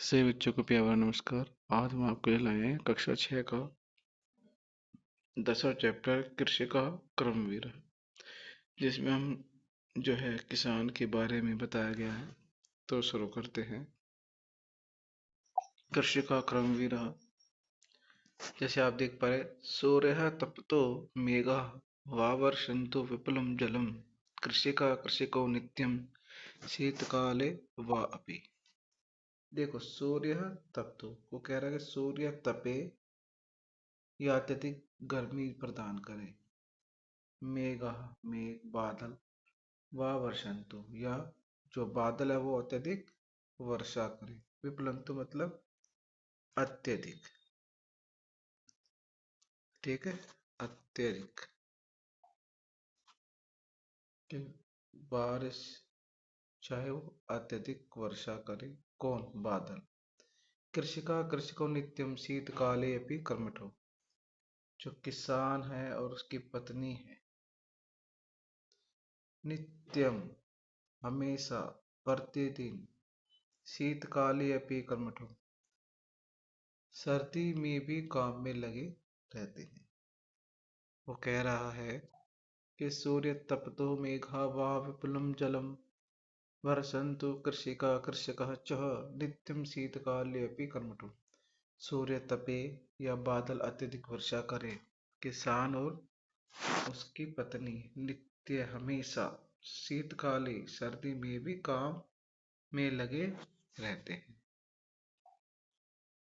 सभी बच्चों को प्यारा नमस्कार। आज हम आपके लिए लाए हैं कक्षा 6 का 10वां चैप्टर कृषि का क्रमवीर, जिसमें हम जो है किसान के बारे में बताया गया है। तो शुरू करते हैं। कृषि का क्रमवीर, जैसे आप देख पा रहे, सूर्य तपतो मेघा वावर्षन्तु विपुलं जलम कृषिको नित्यम शीतकाले वा अपि। देखो, सूर्य तपतो, वो कह रहा है कि सूर्य तपे या अत्यधिक गर्मी प्रदान करे, मेघा मेघ बादल, व वर्षंतु या जो बादल है वो अत्यधिक वर्षा करे, विपलंतु मतलब अत्यधिक। ठीक है, अत्यधिक कि बारिश, चाहे वो अत्यधिक वर्षा करे, कौन? बादल। कृषि को नित्यम शीतकाले अपि कर्मठो, जो किसान है और उसकी पत्नी है, नित्यम हमेशा, प्रतिदिन, शीतकाले अपि कर्मठो, सर्दी में भी काम में लगे रहते हैं। वो कह रहा है कि सूर्य तपतो मेघा वा विपुलं जलम वर्षन्तु कृषकः च नित्यं शीतकालेऽपि कर्मठो। सूर्य तपे या बादल अत्यधिक वर्षा करे, किसान और उसकी पत्नी नित्य हमेशा शीतकाले सर्दी में भी काम में लगे रहते हैं।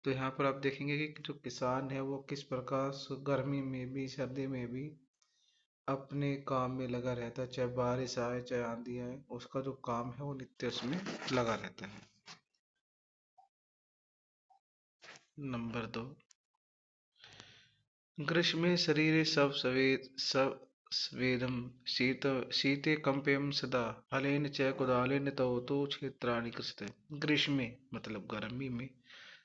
तो यहाँ पर आप देखेंगे कि जो किसान है वो किस प्रकार गर्मी में भी सर्दी में भी अपने काम में लगा रहता है, चाहे बारिश आए चाहे आंधी आए, उसका जो काम है वो नित्य उसमें लगा रहता है। नंबर 2, ग्रीष्मे शरीरे सब स्वेदम शीते कंपेयम सदा हलेन च कुदालेन तव तो क्षेत्राणि कृषते। ग्रीष्मे मतलब गर्मी में,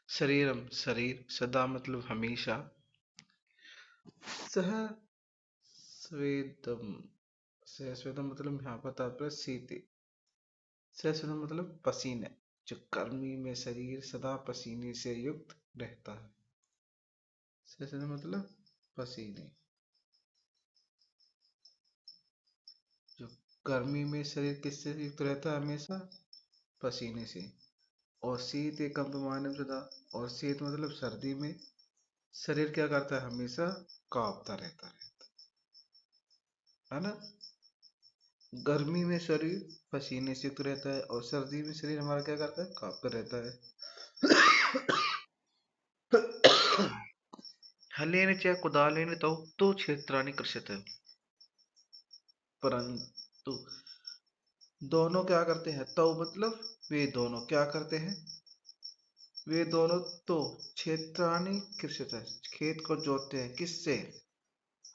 शरीरम शरीर, सदा मतलब हमेशा, सह स्वेदम, सह स्वेदम मतलब यहाँ पर तात्पर्य शीते, सह स्वेदम मतलब पसीने, जो गर्मी में शरीर सदा पसीने से युक्त रहता है। सह स्वेदम मतलब पसीने, जो गर्मी में शरीर किससे युक्त रहता है? हमेशा पसीने से। और शीत एकम मानव सदा, और शीत मतलब सर्दी में शरीर क्या करता है? हमेशा कांपता रहता है ना। गर्मी में शरीर पसीने से युक्त रहता है और सर्दी में शरीर हमारा क्या करता है? कांपता रहता है। हलेन च कुदालेन तो क्षेत्राणि कृषित, परंतु दोनों क्या करते हैं? तो मतलब वे दोनों क्या करते हैं? वे दोनों तो क्षेत्राणि कृषित, खेत को जोतते हैं। किससे?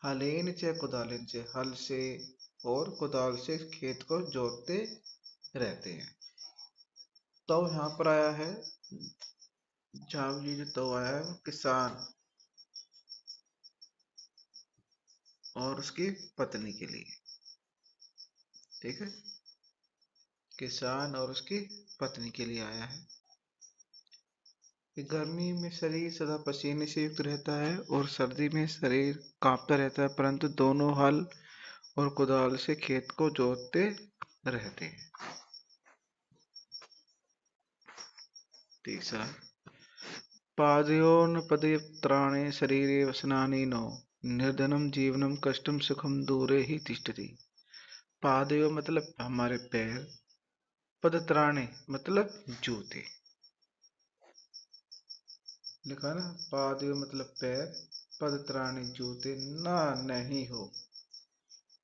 हलेन च कुदालेन से, हल से और कुदाल से खेत को जोतते रहते हैं। तो यहाँ पर आया है, जहाँ ये जो तो आया है वो किसान और उसकी पत्नी के लिए। ठीक है, किसान और उसकी पत्नी के लिए आया है कि गर्मी में शरीर सदा पसीने से युक्त रहता है और सर्दी में शरीर कांपता रहता है, परंतु दोनों हल और कुदाल से खेत को जोतते रहते हैं। तीसरा, पादयोनपदत्राणे शरीरे वसनानि नो निर्धनम जीवनम कष्टम सुखम दूरे ही तिष्ठति। पादयो मतलब हमारे पैर, पदत्राणे मतलब जूते, लिखा ना, पादयो मतलब पैर, पदत्राणे जूते, ना नहीं हो,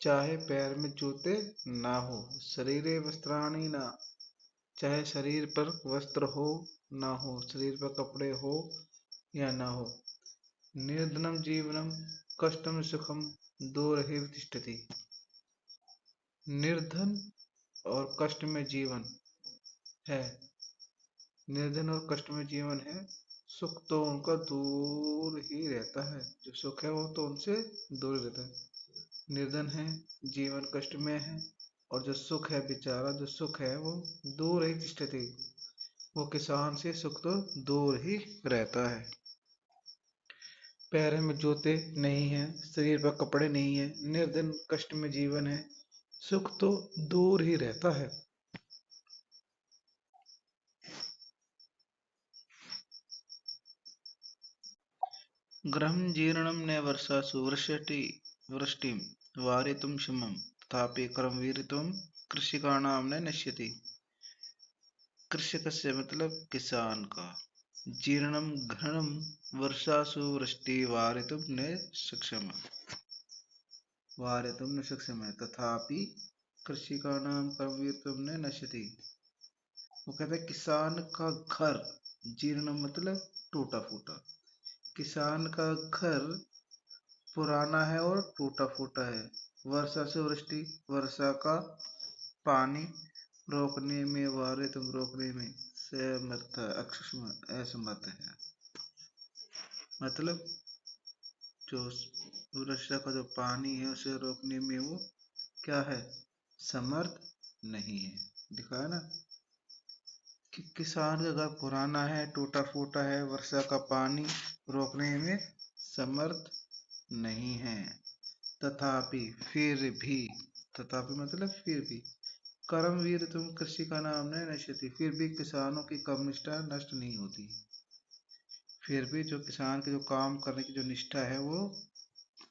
चाहे पैर में जूते ना हो, शरीरे वस्त्राणि ना, चाहे शरीर पर वस्त्र हो ना हो, शरीर पर कपड़े हो या ना हो, निर्धनम जीवनम कष्टम सुखम दूरहि तिष्ठति, निर्धन और कष्ट में जीवन है, निर्धन और कष्ट में जीवन है, सुख तो उनका दूर ही रहता है, जो सुख है वो तो उनसे दूर रहता है। निर्धन है, जीवन कष्ट में है, और जो सुख है, बेचारा जो सुख है वो दूर ही तिष्ठति, वो किसान से सुख तो दूर ही रहता है। पैर में जूते नहीं है, शरीर पर कपड़े नहीं है, निर्धन कष्ट में जीवन है, सुख तो दूर ही रहता है। गृहं जीर्णं न वर्षासु वृष्टिं वारितुं क्षमं तथापि कर्मवीरत्वं कृषिकाणां न नश्यति। कृषक से मतलब किसान का। जीर्णम घृणम वर्षासु वृष्टि वारितुम न सक्षम है तथापि कृषिकाणां कर्मवीरत्वं न नश्यति। वो कहता है किसान का घर, जीर्ण मतलब टूटा फूटा, किसान का घर पुराना है और टूटा फूटा है। वर्षा से वृष्टि, वर्षा का पानी रोकने में, वारे तुम रोकने में समर्थ अक्षम असमर्थ है। मतलब जो वर्षा का जो पानी है उसे रोकने में वो क्या है, समर्थ नहीं है। दिखाया ना कि किसान का घर पुराना है, टूटा फूटा है, वर्षा का पानी रोकने में समर्थ नहीं है। तथापि फिर भी, तथापि मतलब फिर भी, कर्मवीर तुम कृषि का नाम नहीं नश्यति, फिर भी किसानों की कर्मनिष्ठा नष्ट नहीं होती। फिर भी जो किसान के जो काम करने की जो निष्ठा है वो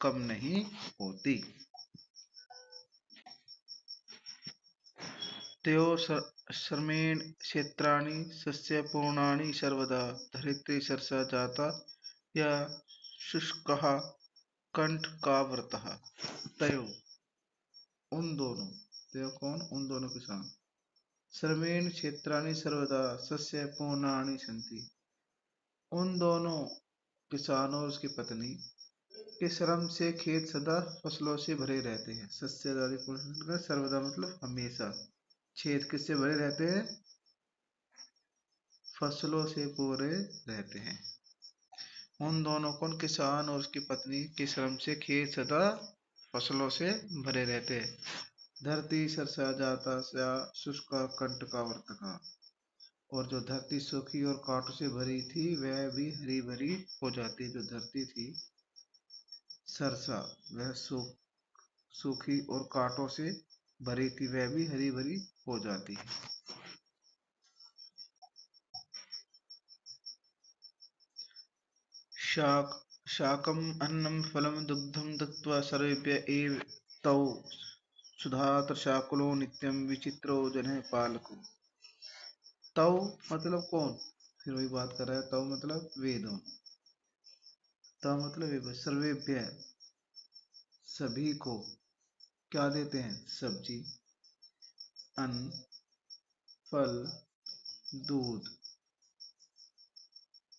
कम नहीं होती। त्यो श्रमेण क्षेत्राणि सस्य पूर्णानि सर्वदा धरित्री सरसा जाता या शुष्कः कंठकाव्रतः। तयो उन दोनों, तयो कौन, उन दोनों किसान, श्रमेण क्षेत्राणि सर्वदा सस्य पूर्णानि सन्ति, उन दोनों किसानों और उसकी पत्नी के श्रम से खेत सदा फसलों से भरे रहते हैं। सस्य सर्वदा मतलब हमेशा, खेत किससे भरे रहते हैं, फसलों से पूरे रहते हैं। उन दोनों को, किसान और उसकी पत्नी के श्रम से खेत सदा फसलों से भरे रहते हैं। धरती सरसा जाता सा शुष्क कंट का वर्तका, और जो धरती सूखी और कांटों से भरी थी वह भी हरी भरी हो जाती। जो धरती थी सरसा, वह सूखी और कांटों से भरी थी, वह भी हरी भरी हो जाती है। शाक शाकम् अन्नं फलं दुग्धं दत्त्वा सर्वेभ्य एव तौ सुधातशाकुलो नित्यं विचित्रो जनः पालको। तौ मतलब कौन, फिर वही बात कर रहा है। तौ मतलब वेदों, तौ मतलब वे सर्वेभ्य सभी को क्या देते हैं, सब्जी, अन्न, फल, दूध,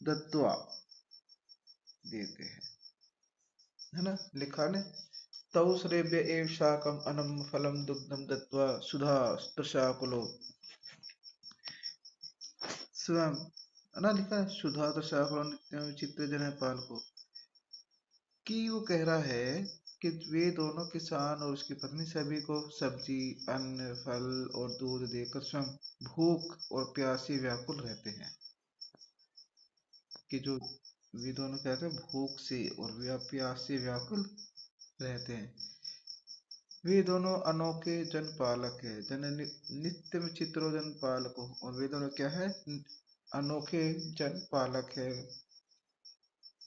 दत्वा देते हैं, है ना, लिखा ने। तौ श्रेभ्य एव शाकम अनम फलम दुग्धम दत्वा सुधा तशाकुलो, स्वयं, है ना, लिखा है सुधा तशाकुलो नित्यं चित्त जन पालको, कि वो कह रहा है कि वे दोनों किसान और उसकी पत्नी सभी को सब्जी, अन्न, फल और दूध देकर स्वयं भूख और प्यास से व्याकुल रहते हैं। कि जो वे दोनों कहते हैं भूख से और प्यास से व्याकुल रहते हैं। वे दोनों अनोखे जन पालक है, जन नित्य विचित्रो जन पालको, और वे दोनों क्या है, अनोखे जन पालक है,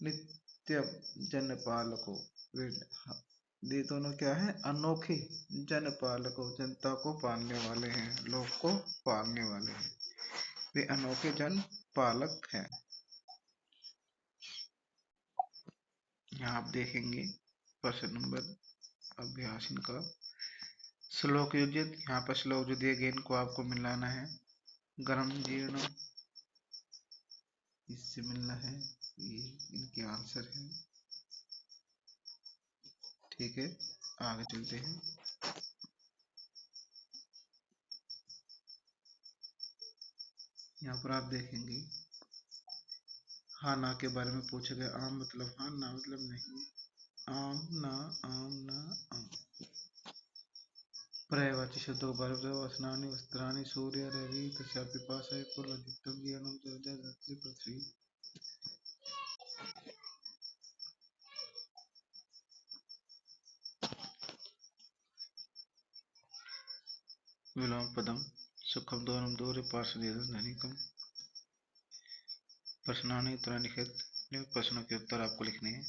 नित्य जन पालको। वे वे दोनों क्या है, अनोखे जन पालको, जनता को पालने वाले हैं, लोग को पालने वाले हैं, वे अनोखे जन पालक हैं। यहाँ आप देखेंगे प्रश्न नंबर अभ्यास इनका श्लोक योजित, यहाँ पर श्लोक जो दिए गए इनको आपको मिलाना है। गर्म जीर्ण, इससे मिलना है, ये इनके आंसर है। ठीक है, आगे चलते हैं। यहाँ पर आप देखेंगे हाँ ना के बारे में पूछा गया। आम मतलब हाँ, ना मतलब नहीं। आम ना, आम ना, आम। पर्यायवाची शब्दों को बार वसनानि वस्त्राणि सूर्य रवि तस्या पिपाशा कुल अधिकतम जीवनम जलजा धरती पृथ्वी। विलोम पदम सुखम दोनम दूर पार्श्वदेशम धनिकम। प्रश्नानि उत्तराणि लिखित। प्रश्नों के उत्तर आपको लिखने हैं।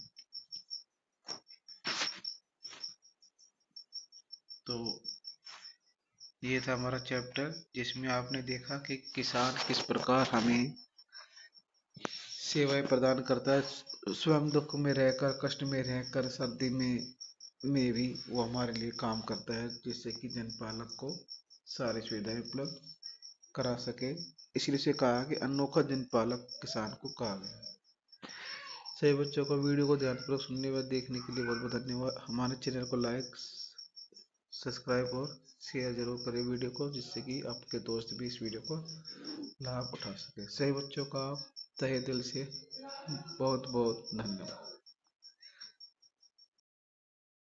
तो ये था हमारा चैप्टर, जिसमें आपने देखा कि किसान किस प्रकार हमें सेवाएं प्रदान करता है। स्वयं दुख में रहकर, कष्ट में रहकर, सर्दी में भी वो हमारे लिए काम करता है, जिससे कि जनपालक को सारी सुविधाएं उपलब्ध करा सके। इसलिए से कहा कि अनोखा जनपालक किसान को कहा गया। सभी बच्चों को वीडियो को ध्यानपूर्वक सुनने व देखने के लिए बहुत बहुत धन्यवाद। हमारे चैनल को लाइक, सब्सक्राइब और शेयर जरूर करें वीडियो को, जिससे कि आपके दोस्त भी इस वीडियो को लाभ उठा सके। सभी बच्चों का तहे दिल से बहुत बहुत धन्यवाद।